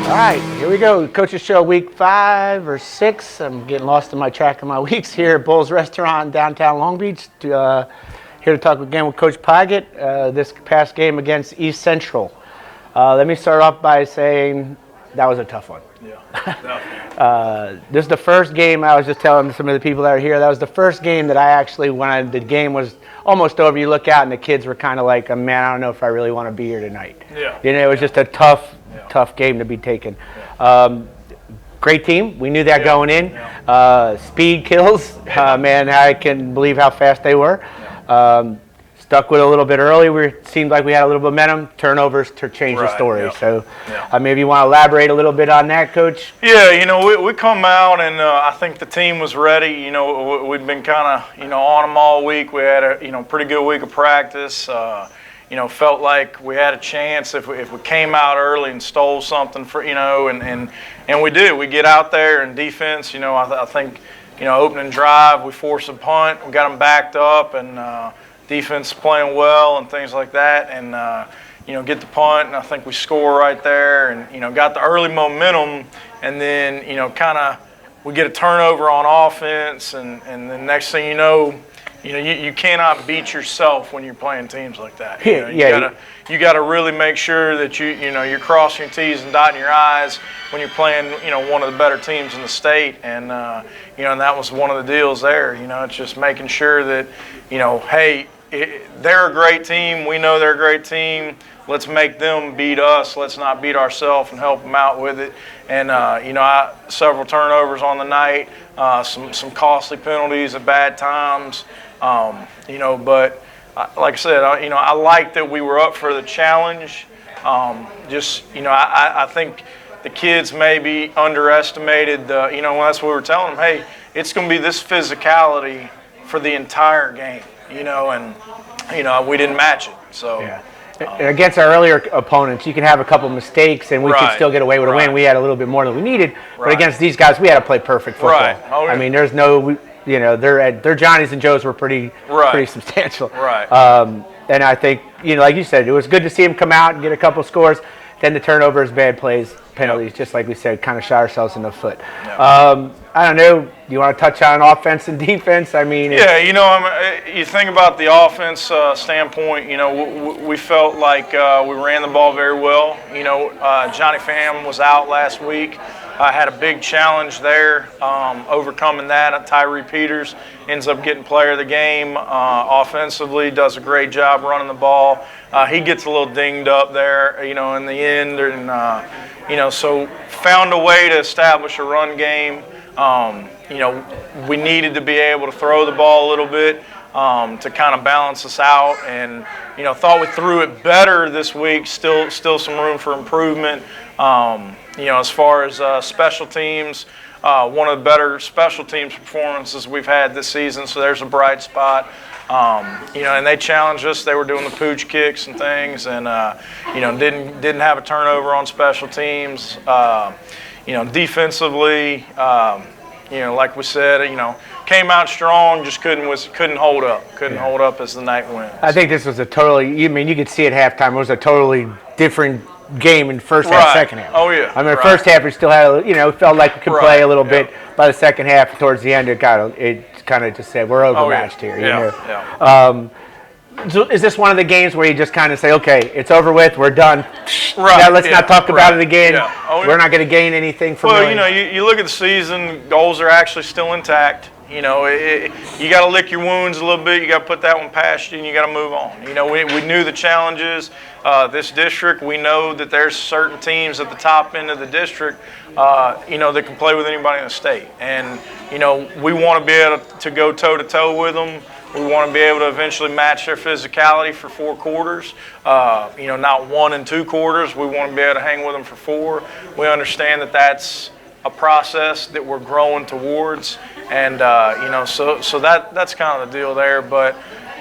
All right, here we go. Coach's Show week 5 or 6. I'm getting lost in my track of my weeks here at Bull's Restaurant in downtown Long Beach. Here to talk again with Coach Paget. This past game against East Central. Let me start off by saying that was a tough one. Yeah. This is the first game. I was just telling some of the people that are here. That was the first game that I actually, when the game was almost over, you look out and the kids were kind of like, man, I don't know if I really want to be here tonight. Yeah. You know, it was just a tough game to be taken. Great team. We knew that going in. Speed kills. Man, I can believe how fast they were. Stuck with a little bit early. It seemed like we had a little momentum. Turnovers to change the story. So maybe you want to elaborate a little bit on that, Coach? Yeah, you know, we come out and I think the team was ready. You know, we'd been kind of, on them all week. We had a, pretty good week of practice. Felt like we had a chance if we came out early and stole something for, and we did. We get out there and defense, I think, opening drive, we forced a punt. We got them backed up and defense playing well and things like that, and get the punt, and I think we score right there, and got the early momentum, and then kind of we get a turnover on offense, and the next thing you cannot beat yourself when you're playing teams like that. You gotta really make sure that you're crossing your T's and dotting your I's when you're playing one of the better teams in the state, and and that was one of the deals there. It's just making sure that hey. They're a great team. We know they're a great team. Let's make them beat us. Let's not beat ourselves and help them out with it. And several turnovers on the night, some costly penalties at bad times. But like I said, I like that we were up for the challenge. I think the kids maybe underestimated that's what we were telling them. Hey, it's going to be this physicality for the entire game. We didn't match it. So against our earlier opponents, you can have a couple mistakes and we could still get away with a win. We had a little bit more than we needed, but against these guys, we had to play perfect football. Right. Oh, yeah. I mean, there's no, their Johnnies and Joes were pretty substantial. Right. And I think, like you said, it was good to see them come out and get a couple scores. Then the turnovers, bad plays, penalties, just like we said, kind of shot ourselves in the foot. Yep. I don't know. Do you want to touch on offense and defense? I mean, you think about the offense standpoint. We felt like we ran the ball very well. Johnny Pham was out last week. I had a big challenge there, overcoming that. Tyree Peters ends up getting player of the game. Offensively, does a great job running the ball. He gets a little dinged up there, in the end, and so found a way to establish a run game. We needed to be able to throw the ball a little bit to kind of balance us out, and thought we threw it better this week. Still some room for improvement. As far as special teams, one of the better special teams performances we've had this season. So there's a bright spot. And they challenged us. They were doing the pooch kicks and things, and didn't have a turnover on special teams. Defensively, like we said, came out strong, just couldn't hold up. Hold up as the night went. I think this was a totally. You could see at halftime it was a totally different game in first half, second half. Oh yeah. I mean, first half we still had, felt like we could play a little bit. By the second half, towards the end, it kind of just said we're overmatched here. So is this one of the games where you just kind of say, okay, it's over with, we're done. Now let's not talk about it again. We're not going to gain anything from it. Well, you look at the season, goals are actually still intact. You got to lick your wounds a little bit. You got to put that one past you, and you got to move on. We knew the challenges. This district, we know that there's certain teams at the top end of the district, that can play with anybody in the state. And, we want to be able to go toe-to-toe with them. We want to be able to eventually match their physicality for 4 quarters. Not 1 and 2 quarters. We want to be able to hang with them for 4. We understand that that's a process that we're growing towards. And, so that's kind of the deal there. But,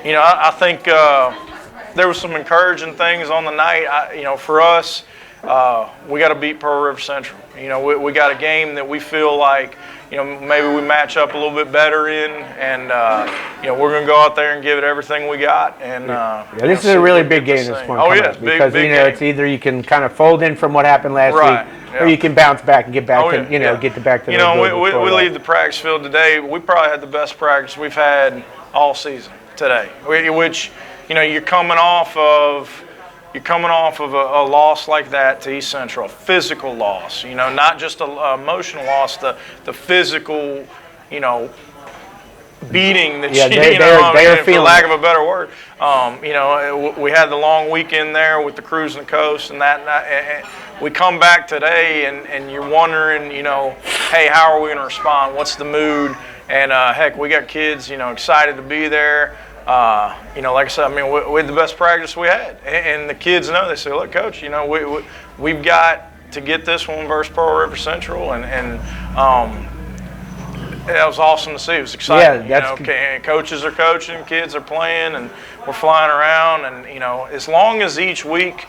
I think there was some encouraging things on the night. For us, we got to beat Pearl River Central. You know, we got a game that we feel like, you know, maybe we match up a little bit better in, and you know, we're going to go out there and give it everything we got. And this is a really big game this one. Oh yeah, it's because big you know game. it's either you can kind of fold in from what happened last week, or you can bounce back and get back to get back to. You know, we leave the practice field today. We probably had the best practice we've had all season today, which, you know, you're coming off of a loss like that to East Central, a physical loss, you know, not just an emotional loss, the physical, you know, beating that they are feeling, for lack of a better word. You know, we had the long weekend there with the cruise and the coast, and we come back today, and you're wondering, you know, hey, how are we going to respond? What's the mood? And heck, we got kids, you know, excited to be there. You know, like I said, I mean, we had the best practice we had, and the kids know. They say, "Look, Coach, you know, we've got to get this one versus Pearl River Central," and that was awesome to see. It was exciting. Yeah, you know, coaches are coaching, kids are playing, and we're flying around. And you know, as long as each week,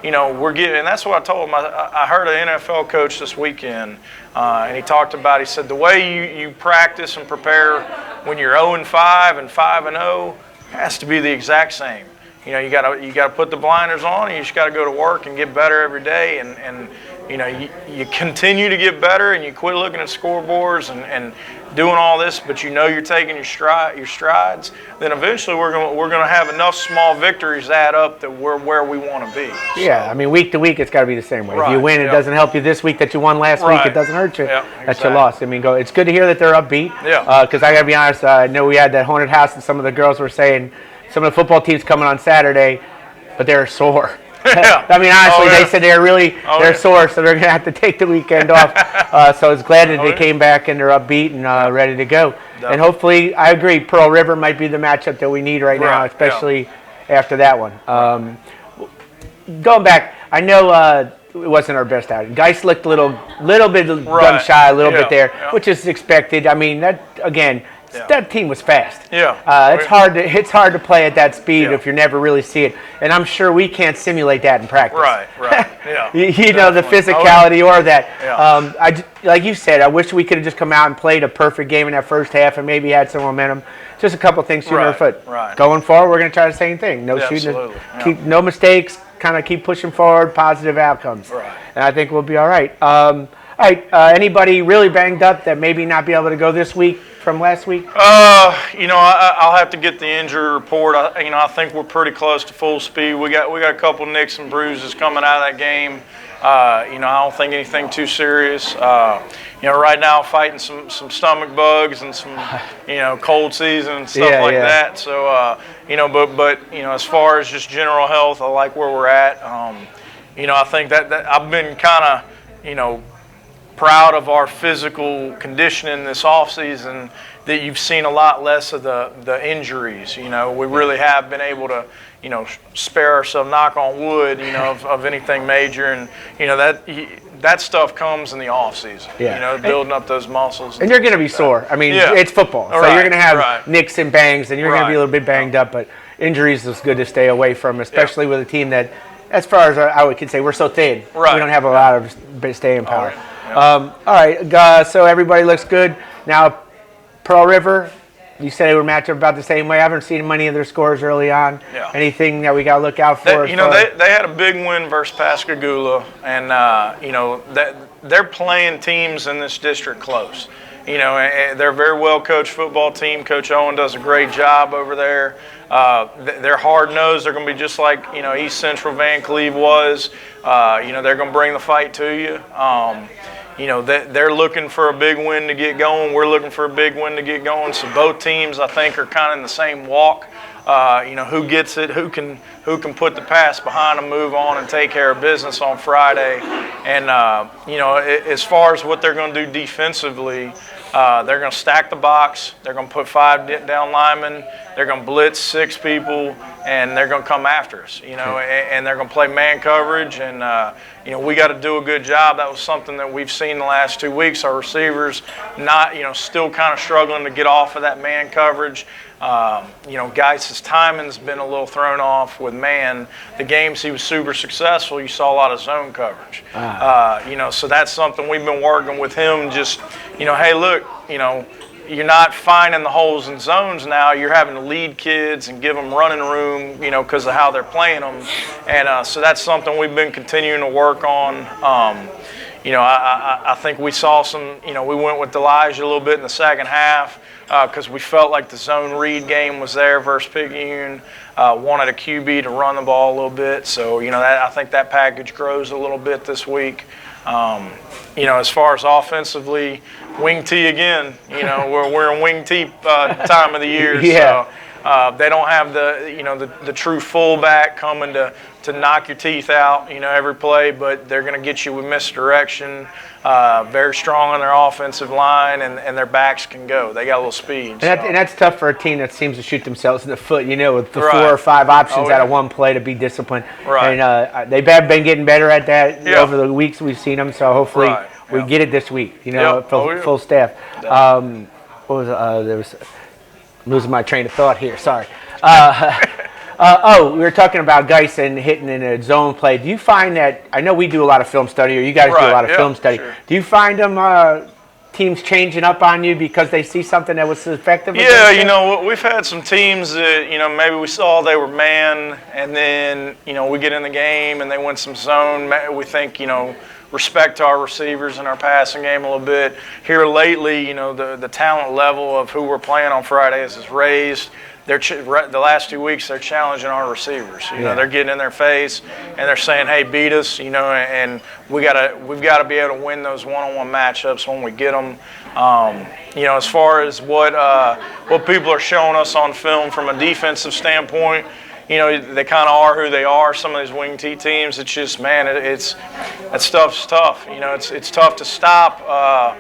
you know, we're getting, and that's what I told him. I heard an NFL coach this weekend, and he talked about. He said the way you practice and prepare when you're 0-5 and 5-0 has to be the exact same. You know, you gotta put the blinders on, and you just gotta go to work and get better every day. And you know, you continue to get better, and you quit looking at scoreboards and doing all this, but you know you're taking your strides. Then eventually we're gonna have enough small victories add up that we're where we want to be. Yeah, I mean, week to week it's got to be the same way. Right, If you win, it doesn't help you this week that you won last week. It doesn't hurt you that you lost. I mean, it's good to hear that they're upbeat. Yeah. Because I got to be honest, I know we had that haunted house, and some of the girls were saying some of the football teams coming on Saturday, but they're sore. Yeah. I mean, honestly, they said they're sore, so they're going to have to take the weekend off. So I was glad that they came back and they're upbeat and ready to go. Definitely. And hopefully, I agree, Pearl River might be the matchup that we need right now, especially after that one. Going back, I know it wasn't our best outing. Geist looked a little bit gun shy, a little bit there, which is expected. I mean, that again. That team was fast. It's hard to play at that speed if you never really see it. And I'm sure we can't simulate that in practice. Right. Yeah. you know, the physicality or that. Like you said, I wish we could have just come out and played a perfect game in that first half and maybe had some momentum. Just a couple things to our foot. Right. Going forward, we're going to try the same thing. No shooting. Keep no mistakes. Kind of keep pushing forward. Positive outcomes. Right. And I think we'll be all right. All right. Anybody really banged up that maybe not be able to go this week from last week? You know, I'll have to get the injury report. I think we're pretty close to full speed. We got a couple nicks and bruises coming out of that game. You know, I don't think anything too serious. You know, right now fighting some stomach bugs and some, you know, cold season and stuff like that. So, you know, but you know, as far as just general health, I like where we're at. You know, I think that I've been kind of, you know, proud of our physical conditioning this offseason, that you've seen a lot less of the injuries. You know, we really have been able to, you know, spare ourselves, knock on wood, you know, of anything major. And, you know, that stuff comes in the offseason, you know, building up those muscles. And you're going to be sore. I mean, it's football. So you're going to have nicks and bangs, and you're going to be a little bit banged up. But injuries is good to stay away from, especially with a team that, as far as I would say, we're so thin. We don't have a lot of staying power. All right, so everybody looks good. Now, Pearl River, you said they were matched up about the same way. I haven't seen many of their scores early on. Anything that we got to look out for? You know, they had a big win versus Pascagoula, and, you know, they're playing teams in this district close. You know, they're a very well-coached football team. Coach Owen does a great job over there. They're hard-nosed. They're going to be just like, you know, East Central Van Cleve was. You know, they're going to bring the fight to you. You know, they're looking for a big win to get going. We're looking for a big win to get going. So both teams, I think, are kind of in the same walk. You know, who gets it, who can put the pass behind them, move on, and take care of business on Friday. And, you know, as far as what they're going to do defensively, They're going to stack the box. They're going to put 5 down linemen. They're going to blitz 6 people, and they're going to come after us. And they're going to play man coverage. And we got to do a good job. That was something that we've seen the last 2 weeks. Our receivers still kind of struggling to get off of that man coverage. Geis's timing's been a little thrown off with man. The games he was super successful, you saw a lot of zone coverage. So that's something we've been working with him. Just, hey, look, you're not finding the holes in zones now. You're having to lead kids and give them running room, because of how they're playing them. And so that's something we've been continuing to work on. I think we saw some, we went with Elijah a little bit in the second half because we felt like the zone read game was there versus Picayune. Wanted a QB to run the ball a little bit. So, I think that package grows a little bit this week. As far as offensively, wing T again, we're in wing T time of the year. Yeah. So they don't have the true fullback coming to knock your teeth out, every play, but they're going to get you with misdirection. Very strong on their offensive line, and their backs can go. They got a little speed. And that's tough for a team that seems to shoot themselves in the foot, with the Right. 4 or 5 options out of one play to be disciplined. Right. And they've been getting better at that over the weeks we've seen them, so hopefully we get it this week, full staff. What was there was I'm losing my train of thought here, sorry. We were talking about Geis and hitting in a zone play. Do you find that, I know we do a lot of film study, or you guys do a lot of film study. Sure. Do you find them teams changing up on you because they see something that was effective? Yeah, we've had some teams that, maybe we saw they were man, and then, we get in the game and they win some zone. We think, respect to our receivers and our passing game a little bit. Here lately, the talent level of who we're playing on Fridays is raised. The last 2 weeks, they're challenging our receivers. They're getting in their face and they're saying, "Hey, beat us!" And we've got to be able to win those one-on-one matchups when we get them. As far as what people are showing us on film from a defensive standpoint, they kind of are who they are. Some of these wing T teams, it's just, man, that stuff's tough. It's tough to stop.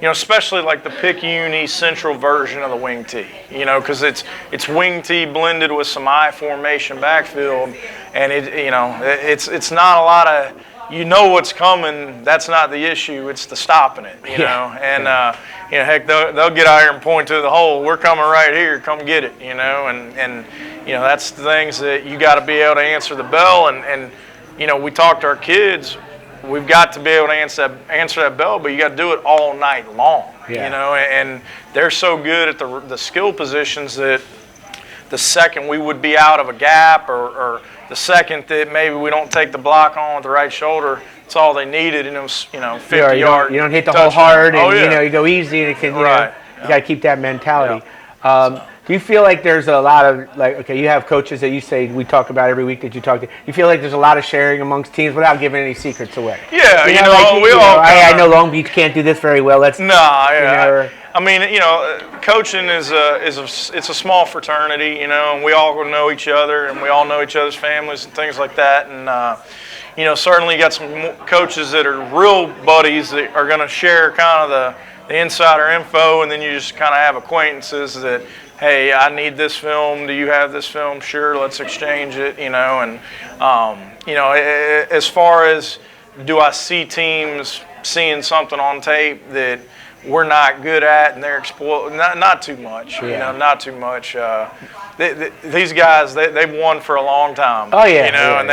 Especially like the Picayune East Central version of the wing T, because it's wing T blended with some I formation backfield, and it's not a lot of, what's coming. That's not the issue. It's the stopping it, and heck, they'll get out here and point to the hole. We're coming right here. Come get it, and that's the things that you got to be able to answer the bell, and we talk to our kids. We've got to be able to answer that bell, but you got to do it all night long, and they're so good at the skill positions that the second we would be out of a gap or the second that maybe we don't take the block on with the right shoulder, it's all they needed, and it was, 50 yard. You don't hit the hole hard, and you go easy, and it can, you got to keep that mentality. Yeah. Do you feel like there's a lot of, you have coaches that you say we talk about every week that you talk to. You feel like there's a lot of sharing amongst teams without giving any secrets away? Yeah, I know Long Beach can't do this very well. Coaching is it's a small fraternity, and we all know each other, and we all know each other's families and things like that. And certainly you got some coaches that are real buddies that are going to share kind of the insider info, and then you just kind of have acquaintances that, hey, I need this film. Do you have this film? Sure, let's exchange it. As far as do I see teams seeing something on tape that we're not good at and they're exploiting? Not too much. Not too much. These guys, they've won for a long time. Oh yeah. And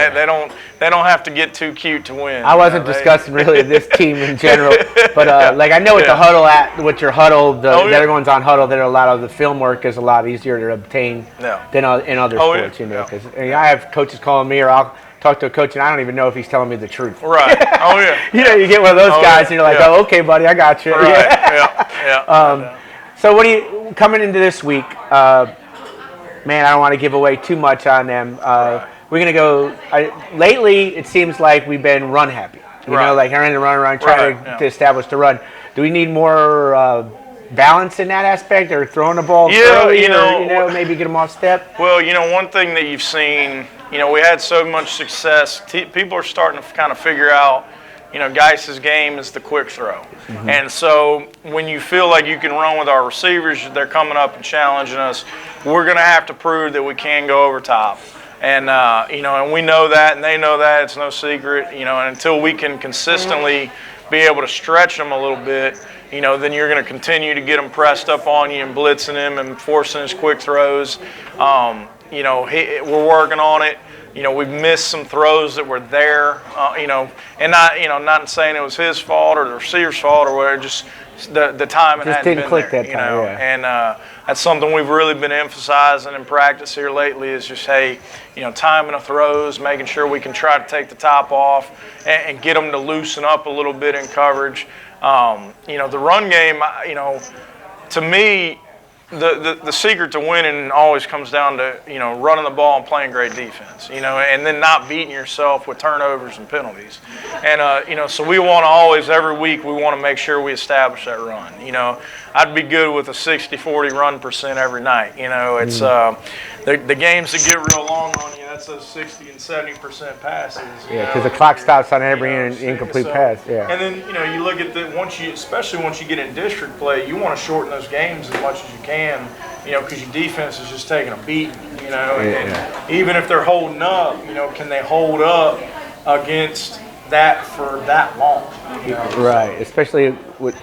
they don't have to get too cute to win. I wasn't discussing really this team in general, but I know with the huddle with your huddle, that everyone's on huddle. That a lot of the film work is a lot easier to obtain than in other sports. Because I have coaches calling me, or I'll talk to a coach and I don't even know if he's telling me the truth. Right. Oh yeah. You get one of those guys and you're like, oh, okay, buddy, I got you. Right. Yeah. So what do you coming into this week? Man, I don't want to give away too much on them. We're going to go lately it seems like we've been run happy. Like running the run around trying to establish the run. Do we need more balance in that aspect, or throwing the ball early, or maybe get them off step? Well, one thing that you've seen, we had so much success. People are starting to kind of figure out, Geis's game is the quick throw. And so when you feel like you can run with our receivers, they're coming up and challenging us, we're going to have to prove that we can go over top. And, and we know that, and they know that. It's no secret, and until we can consistently be able to stretch them a little bit, then you're going to continue to get them pressed up on you and blitzing them and forcing his quick throws. We're working on it. We've missed some throws that were there, and not saying it was his fault or the receiver's fault or whatever, just the time it hadn't didn't click there, that time, yeah. And that's something we've really been emphasizing in practice here lately is just, hey, timing of throws, making sure we can try to take the top off and get them to loosen up a little bit in coverage. The run game, to me, the secret to winning always comes down to, running the ball and playing great defense, and then not beating yourself with turnovers and penalties. And, so we want to always, every week, we want to make sure we establish that run. I'd be good with a 60-40 run percent every night. It's the games that get real long on you, that's those 60 and 70% passes. Yeah, because the clock stops on every incomplete pass. Yeah. And then you look at especially once you get in district play, you want to shorten those games as much as you can. Because your defense is just taking a beating. And even if they're holding up, can they hold up against that for that long? Right, especially with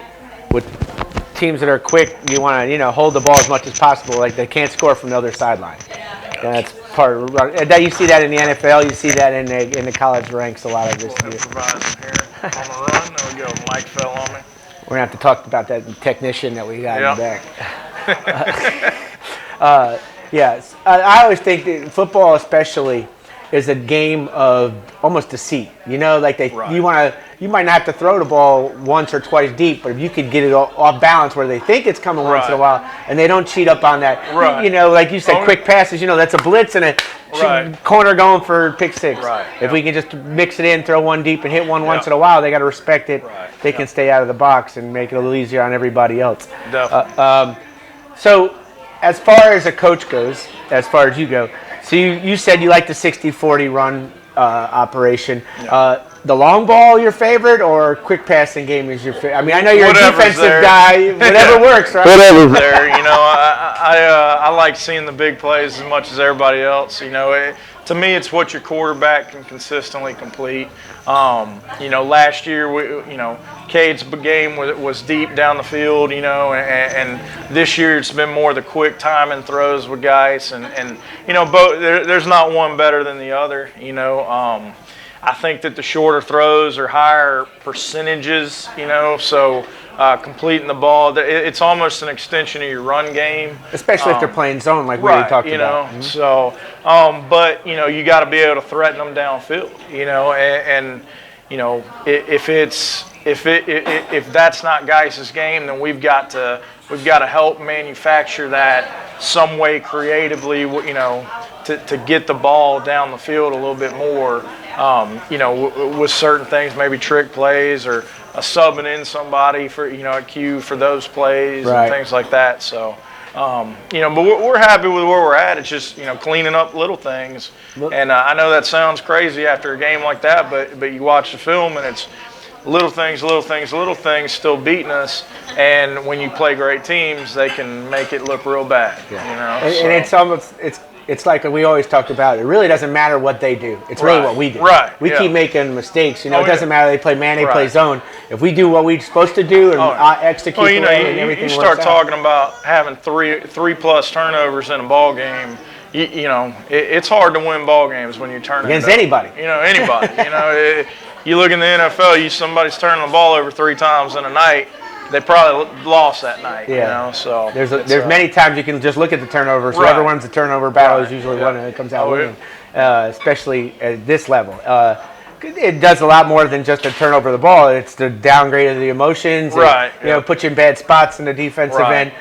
teams that are quick, you want to hold the ball as much as possible. Like they can't score from the other sideline. That's part of that. You see that in the NFL. You see that in the college ranks a lot of this. Improvising here on the run. There we go. Mike fell on me. We're gonna have to talk about that technician that we got in the back. Yes, I always think that football, especially, is a game of almost deceit. You might not have to throw the ball once or twice deep, but if you could get it off balance where they think it's coming once in a while, and they don't cheat up on that. Right. Like you said, quick passes. That's a blitz and a corner going for pick six. Right. If we can just mix it in, throw one deep, and hit one once in a while, they got to respect it. Right. They can stay out of the box and make it a little easier on everybody else. Definitely. So, as far as a coach goes, as far as you go, so you said you like the 60-40 run operation. Yeah. The long ball your favorite, or quick passing game is your favorite? I mean, I know you're Whatever's a defensive there. guy. Whatever works, right? Whatever's there. I like seeing the big plays as much as everybody else. To me, it's what your quarterback can consistently complete. Last year, Cade's game was deep down the field, and this year it's been more the quick timing throws with guys, and both. There's not one better than the other. I think that the shorter throws are higher percentages, so completing the ball, it's almost an extension of your run game. Especially if they're playing zone like we already talked about. Mm-hmm. So, but, you got to be able to threaten them downfield, and if that's not Geis's game, then we've got to help manufacture that some way creatively, to get the ball down the field a little bit more. With certain things, maybe trick plays or a subbing in somebody for, a cue for those plays and things like that. So, but we're happy with where we're at. It's just, cleaning up little things. And I know that sounds crazy after a game like that, but you watch the film and it's little things still beating us. And when you play great teams, they can make it look real bad. Yeah. And it's like we always talked about. It really doesn't matter what they do. It's really what we do. Right. We keep making mistakes. It doesn't matter. They play man, they play zone. If we do what we're supposed to do and execute and everything you works start out. talking about having three plus turnovers in a ball game. It's hard to win ball games when you're turning against anybody. Anybody. You look in the NFL. Somebody's turning the ball over 3 times in a night. They probably lost that night. So there's many times you can just look at the turnovers. Whoever wins the turnover battle is usually one that comes out winning, especially at this level. It does a lot more than just a turnover of the ball. It's the downgrade of the emotions. And, put you in bad spots in the defensive end.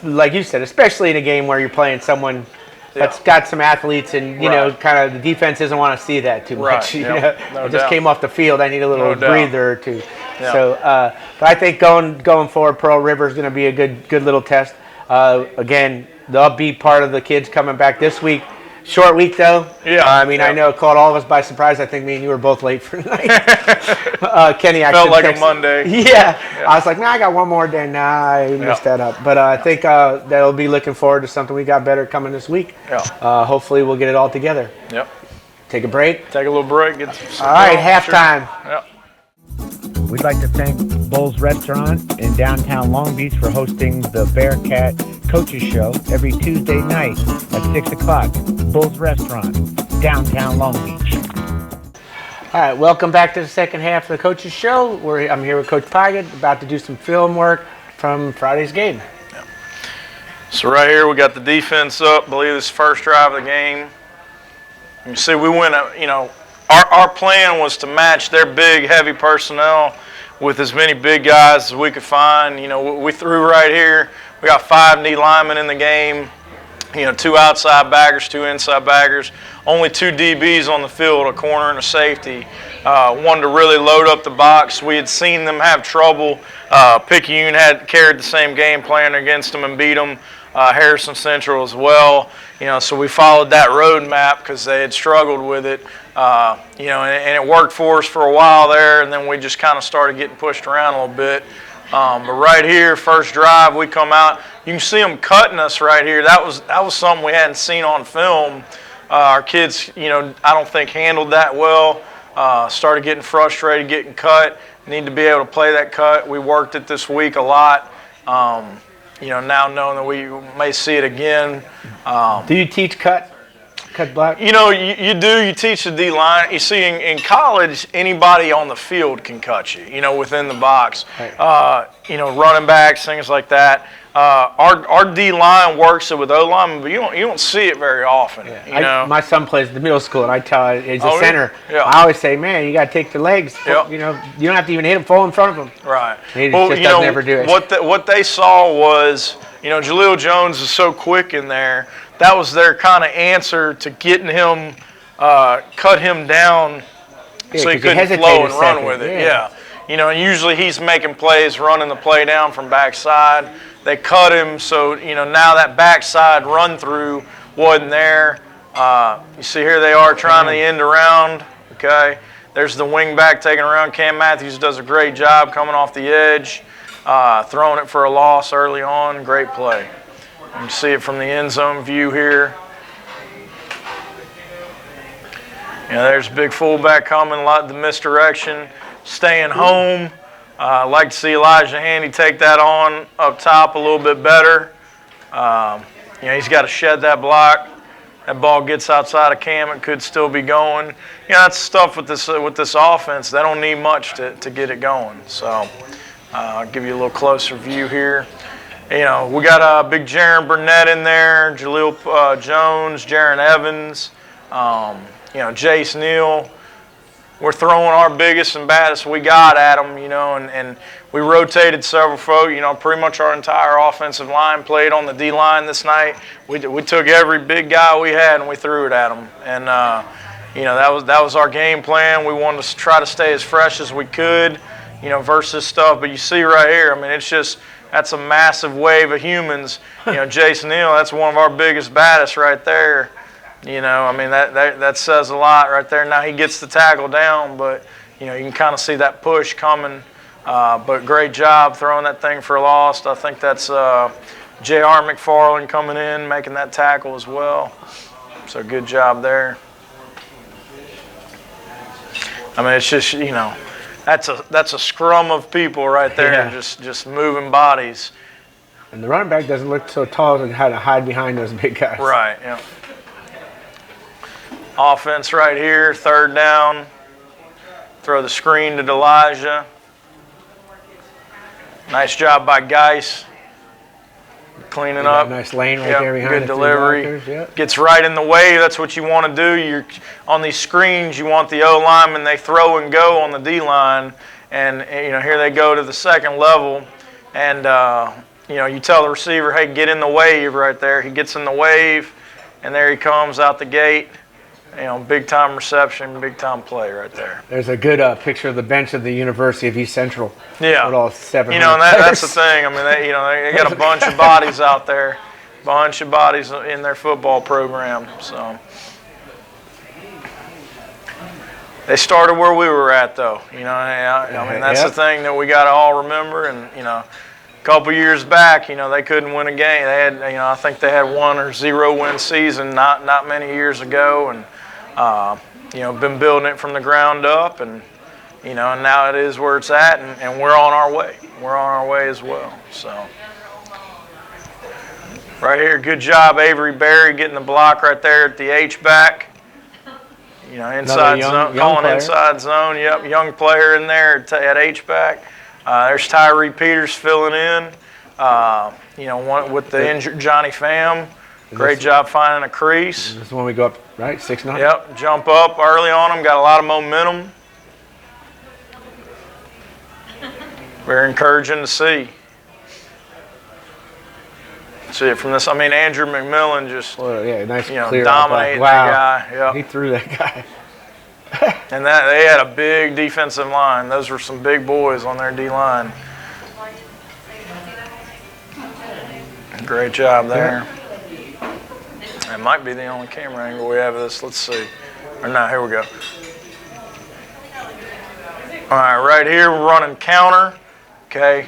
Like you said, especially in a game where you're playing someone that's got some athletes, and kind of the defense doesn't want to see that too much. I just came off the field. I need a little breather or two. Yeah. So, but I think going forward, Pearl River is going to be a good little test. Again, the upbeat part of the kids coming back this week Short week, though. Yeah. I mean, I know it caught all of us by surprise. I think me and you were both late for tonight. Kenny actually Felt like texted, a Monday. Yeah. I was like, nah, I got one more day. Nah, I missed that up. But I think they'll be looking forward to something we got better coming this week. Yeah. Hopefully, we'll get it all together. Yep. Take a break. Take a little break. Get some all right, halftime. Sure. Yep. We'd like to thank Bull's Restaurant in downtown Long Beach for hosting the Bearcat Coaches Show every Tuesday night at 6 o'clock. Bull's Restaurant, downtown Long Beach. All right, welcome back to the second half of the Coaches Show. I'm here with Coach Pygott, about to do some film work from Friday's game. Yeah. So right here we got the defense up. I believe this is the first drive of the game. You see we went, our plan was to match their big, heavy personnel with as many big guys as we could find. We threw right here. We got 5 knee linemen in the game. 2 outside baggers, 2 inside baggers. Only 2 DBs on the field, a corner and a safety. Wanted to really load up the box. We had seen them have trouble. Picayune had carried the same game plan against them and beat them. Harrison Central as well. So we followed that roadmap because they had struggled with it. And it worked for us for a while there, and then we just kind of started getting pushed around a little bit. But right here, first drive, we come out. You can see them cutting us right here. That was something we hadn't seen on film. Our kids, I don't think handled that well. Started getting frustrated, getting cut. Need to be able to play that cut. We worked it this week a lot. Now knowing that we may see it again. Do you teach cut block? You do. You teach the D-line. You see, in college, anybody on the field can cut you, within the box. Right. Running backs, things like that. Our D-line works it with O-line, but you don't see it very often. Yeah. My son plays at the middle school, and I tell him, he's a center. Yeah. I always say, man, you got to take the legs. Yep. You don't have to even hit him full in front of him. Right. He just doesn't ever do it. What they saw was, Jaleel Jones is so quick in there. That was their kind of answer to getting him, cut him down so he couldn't flow and run with it. Yeah. And usually he's making plays, running the play down from backside. They cut him, so, now that backside run through wasn't there. You see here they are trying the end around. Okay. There's the wing back taking around. Cam Matthews does a great job coming off the edge, throwing it for a loss early on. Great play. You can see it from the end zone view here. There's big fullback coming, a lot of the misdirection, staying home. I'd like to see Elijah Handy take that on up top a little bit better. He's got to shed that block. That ball gets outside of Cam, it could still be going. That's stuff with this offense. They don't need much to get it going. So I'll give you a little closer view here. We got a big Jaron Burnett in there, Jaleel Jones, Jaron Evans, Jace Neal. We're throwing our biggest and baddest we got at them, and we rotated several folks. Pretty much our entire offensive line played on the D-line this night. We took every big guy we had and we threw it at them. And, that was our game plan. We wanted to try to stay as fresh as we could, versus stuff. But you see right here, it's just – that's a massive wave of humans. Jason Neal, that's one of our biggest baddest right there. That says a lot right there. Now he gets the tackle down, but, you can kind of see that push coming. But great job throwing that thing for a loss. I think that's J.R. McFarland coming in, making that tackle as well. So good job there. It's just, that's a scrum of people right there, just moving bodies. And the running back doesn't look so tall and how to hide behind those big guys. Right, yeah. Offense right here, third down. Throw the screen to Elijah. Nice job by Geis. Cleaning up. Nice lane right there behind good delivery. Gets right in the way. That's what you want to do. You're on these screens, you want the O linemen, they throw and go on the D line, and here they go to the second level, and you tell the receiver, hey, get in the wave right there. He gets in the wave, and there he comes out the gate. Big time reception, big time play right there. There's a good picture of the bench of the University of East Central. Yeah. With all 700 and that's the thing. They got a bunch of bodies out there. bunch of bodies in their football program. So they started where we were at, though. You know, I mean that's the thing that we got to all remember. And you know, a couple years back, you know, they couldn't win a game. They had, you know, I think they had 1 or 0 win season not many years ago, and you know, been building it from the ground up, and you know, and now it is where it's at, and we're on our way. We're on our way as well. So right here, good job, Avery Berry, getting the block right there at the H-back. You know, inside zone, calling inside zone. Yep, young player in there at H-back. There's Tyree Peters filling in. You know, with the injured Johnny Pham. Great job finding a crease. This is when we go up, right? 6-9. Yep, jump up early on him. Got a lot of momentum. Very encouraging to see. See it from this. I mean, Andrew McMillan just, nice, clear dominating that guy. Yep. He threw that guy. And that they had a big defensive line. Those were some big boys on their D-line. Great job there. That might be the only camera angle we have of this. Let's see. Or no, here we go. All right, right here we're running counter. Okay,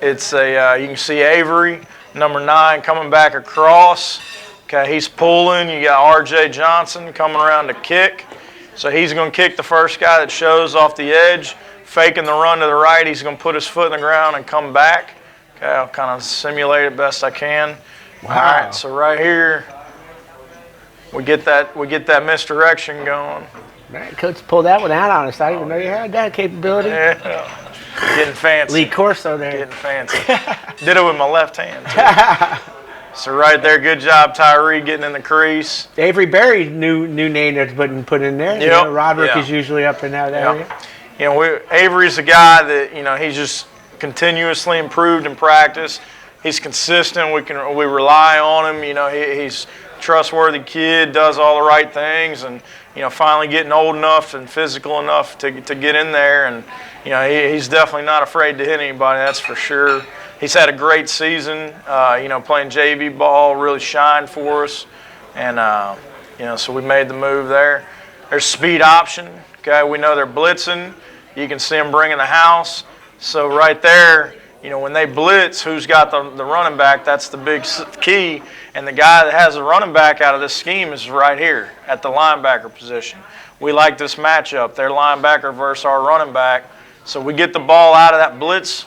it's a you can see Avery, number 9, coming back across. Okay, he's pulling. You got R.J. Johnson coming around to kick. So he's going to kick the first guy that shows off the edge, faking the run to the right. He's going to put his foot in the ground and come back. Okay, I'll kind of simulate it best I can. Wow. All right, so right here we get that misdirection going. Man, Coach pulled that one out on us. I didn't even know you had that capability. Yeah. Getting fancy. Lee Corso there. Getting fancy. Did it with my left hand, too. So right there, good job, Tyree, getting in the crease. Avery Berry, new name that's been put in there. Yep. You know, Roderick is usually up in that area. You know, Avery's a guy that, you know, he's just continuously improved in practice. He's consistent. We rely on him. You know, he's a trustworthy kid, does all the right things, and you know, finally getting old enough and physical enough to get in there. And you know, he's definitely not afraid to hit anybody. That's for sure. He's had a great season. You know, playing JV ball, really shined for us. And you know, so we made the move there. There's speed option. Okay, we know they're blitzing. You can see them bringing the house. So right there, you know, when they blitz, who's got the running back? That's the big key. And the guy that has the running back out of this scheme is right here at the linebacker position. We like this matchup, their linebacker versus our running back. So we get the ball out of that blitz,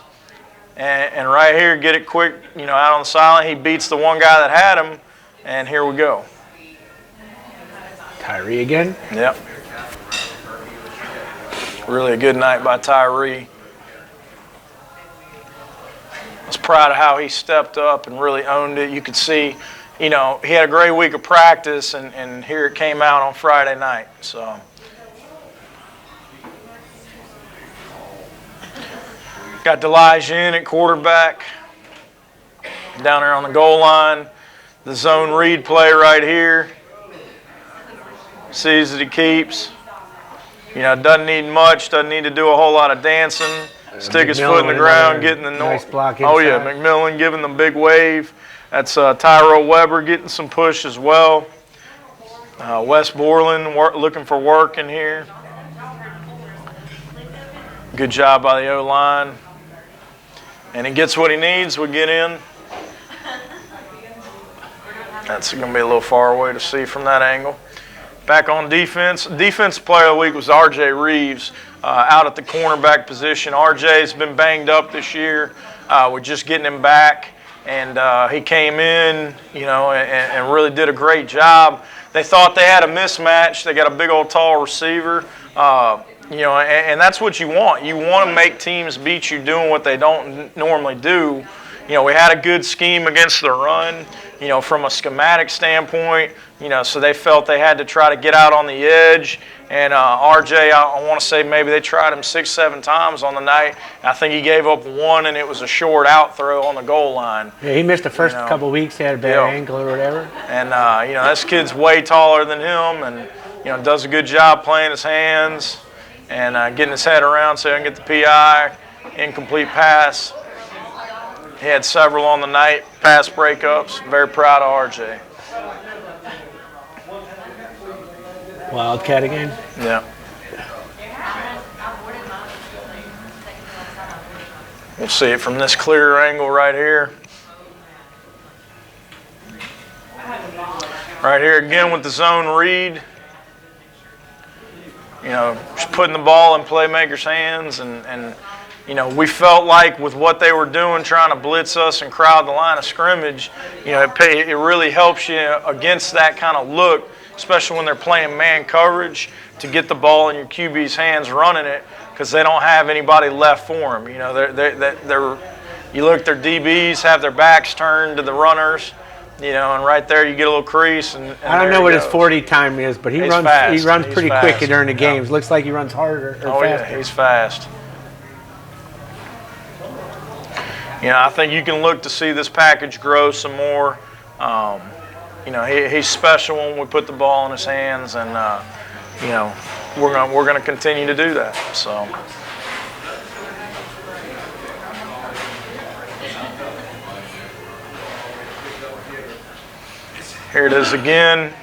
and right here, get it quick, you know, out on the sideline. He beats the one guy that had him, and here we go. Tyree again? Yep. Really a good night by Tyree. I was proud of how he stepped up and really owned it. You could see, you know, he had a great week of practice, and here it came out on Friday night. So, got Delage in at quarterback, down there on the goal line. The zone read play right here. Sees that he keeps. You know, doesn't need much, doesn't need to do a whole lot of dancing. Stick his foot in the ground, getting the nice block inside. Oh yeah, McMillan giving them big wave. That's Tyrell Weber getting some push as well. Wes Borland looking for work in here. Good job by the O-line. And he gets what he needs. We get in. That's going to be a little far away to see from that angle. Back on defense. Defensive player of the week was R.J. Reeves out at the cornerback position. R.J.'s been banged up this year. We're just getting him back. And he came in, you know, and really did a great job. They thought they had a mismatch. They got a big old tall receiver. You know, and that's what you want. You want to make teams beat you doing what they don't normally do. You know, we had a good scheme against the run, you know, from a schematic standpoint, you know, so they felt they had to try to get out on the edge. And RJ, I want to say maybe they tried him 6-7 times on the night. I think he gave up one, and it was a short out throw on the goal line. Yeah, he missed the first couple weeks. He had a bad ankle or whatever. And, you know, this kid's way taller than him and, you know, does a good job playing his hands and getting his head around so he can get the PI, incomplete pass. He had several on the night, pass breakups. Very proud of RJ. Wildcat again. Yeah. We'll see it from this clearer angle right here. Right here again with the zone read. You know, just putting the ball in playmakers' hands, and you know, we felt like with what they were doing, trying to blitz us and crowd the line of scrimmage, you know, it really helps you against that kind of look, especially when they're playing man coverage, to get the ball in your QB's hands running it, because they don't have anybody left for them. You know, you look, their DBs have their backs turned to the runners. You know, and right there you get a little crease. And I don't know what his 40 time is, but he runs pretty quick during the games. Looks like he runs harder or faster. Yeah, he's fast. You know, I think you can look to see this package grow some more. You know, he's special when we put the ball in his hands, and you know, we're gonna continue to do that. So. Here it is again.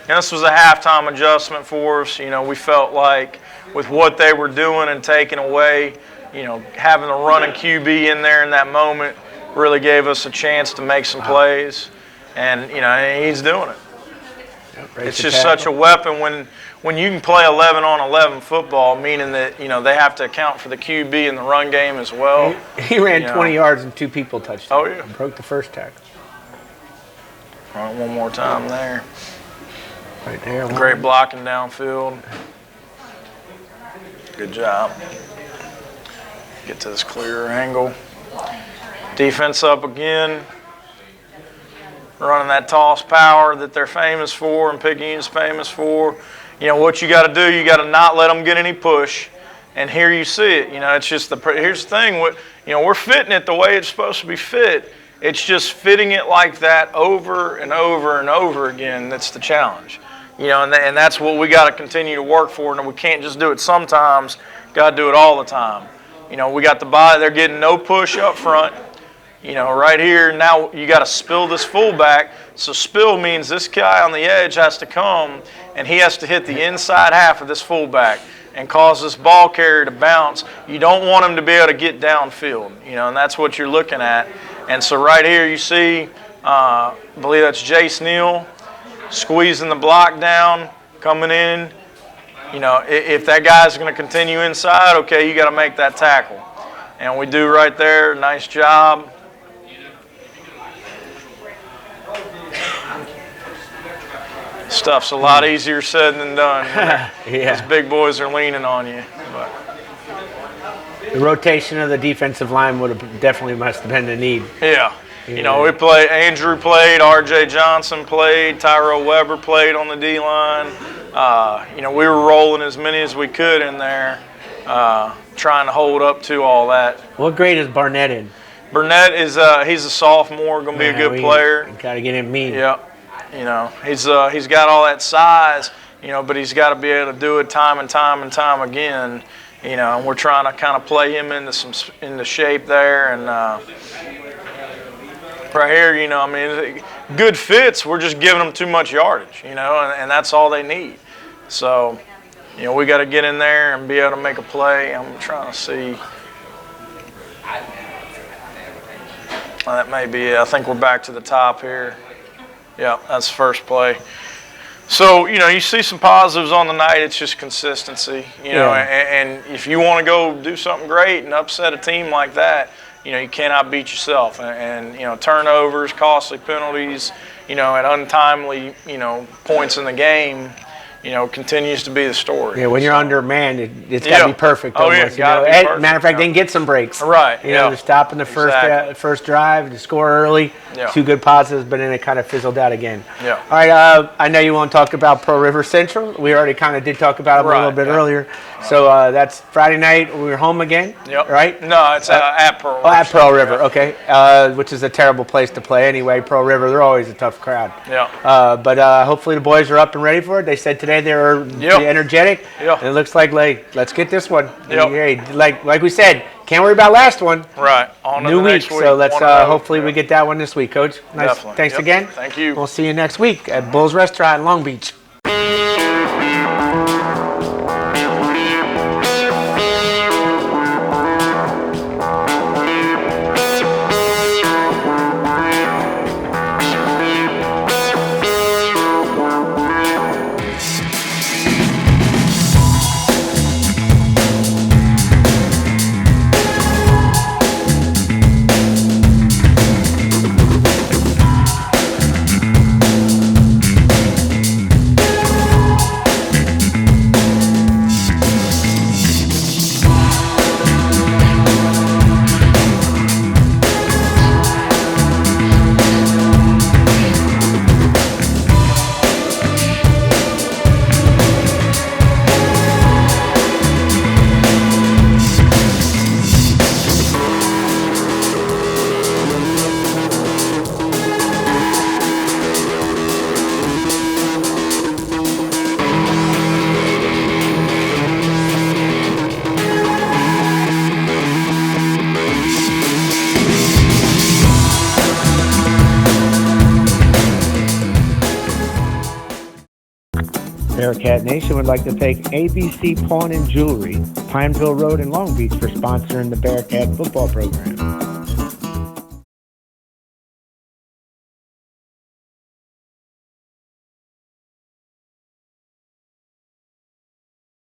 And this was a halftime adjustment for us. You know, we felt like with what they were doing and taking away, you know, having the running QB in there in that moment really gave us a chance to make some plays. And, you know, he's doing it. It's just such a weapon when you can play 11-on-11 football, meaning that, you know, they have to account for the QB in the run game as well. He ran 20 yards and 2 people touched him. Oh, yeah. Broke the first tackle. All right, one more time there. Right there. Great blocking downfield. Good job. Get to this clearer angle. Defense up again. Running that toss power that they're famous for and Picayune's famous for. You know, what you got to do, you got to not let them get any push. And here you see it. You know, it's just here's the thing. You know, we're fitting it the way it's supposed to be fit. It's just fitting it like that over and over and over again that's the challenge. You know, and that's what we got to continue to work for, and we can't just do it sometimes. Got to do it all the time. You know, we got the body. They're getting no push up front. You know, right here, now you got to spill this fullback. So spill means this guy on the edge has to come, and he has to hit the inside half of this fullback and cause this ball carrier to bounce. You don't want him to be able to get downfield, you know, and that's what you're looking at. And so right here you see, I believe that's Jace Neal, squeezing the block down, coming in. You know, if that guy's going to continue inside, okay, you got to make that tackle. And we do right there. Nice job. Stuff's a lot easier said than done. Yeah. Those big boys are leaning on you. But. The rotation of the defensive line would have definitely must have been the need. Yeah. You know, Andrew played, R.J. Johnson played, Tyrell Weber played on the D-line. You know, we were rolling as many as we could in there, trying to hold up to all that. What grade is Barnett in? Barnett is he's a sophomore, going to be a good player. Got to get him mean. Yeah. You know, he's got all that size, you know, but he's got to be able to do it time and time and time again. You know, and we're trying to kind of play him into shape there, and right here, you know, I mean, good fits. We're just giving them too much yardage, you know, and that's all they need. So, you know, we got to get in there and be able to make a play. I'm trying to see. That may be it. I think we're back to the top here. Yeah, that's the first play. So, you know, you see some positives on the night. It's just consistency, you know, and if you want to go do something great and upset a team like that, you know, you cannot beat yourself. And you know, turnovers, costly penalties, you know, at untimely, you know, points in the game, you know, continues to be the story. Yeah, when you're undermanned, it's got to be perfect. Oh, almost, yeah, you know? perfect. Matter of fact, they can get some breaks. Right. You know, they're stopping the first drive to score early. Yeah. 2 good positives, but then it kind of fizzled out again. Yeah. All right, I know you want to talk about Pearl River Central. We already kind of did talk about them a little bit earlier. So that's Friday night. We're home again, right? No, it's at Pearl River. Oh, at Pearl River, okay. Which is a terrible place to play anyway. Pearl River, they're always a tough crowd. Yeah. But hopefully the boys are up and ready for it. They said today yesterday. They were Yep. energetic. Yeah. And it looks like let's get this one. Yep. Hey, like we said, can't worry about last one. Right. On to New the week, next week. so let's 1-0. hopefully we get that one this week, Coach. Nice. Definitely. Thanks Yep. again. Thank you. We'll see you next week at Bull's Restaurant in Long Beach. Bearcat Nation would like to thank ABC Pawn and Jewelry, Pineville Road in Long Beach, for sponsoring the Bearcat football program.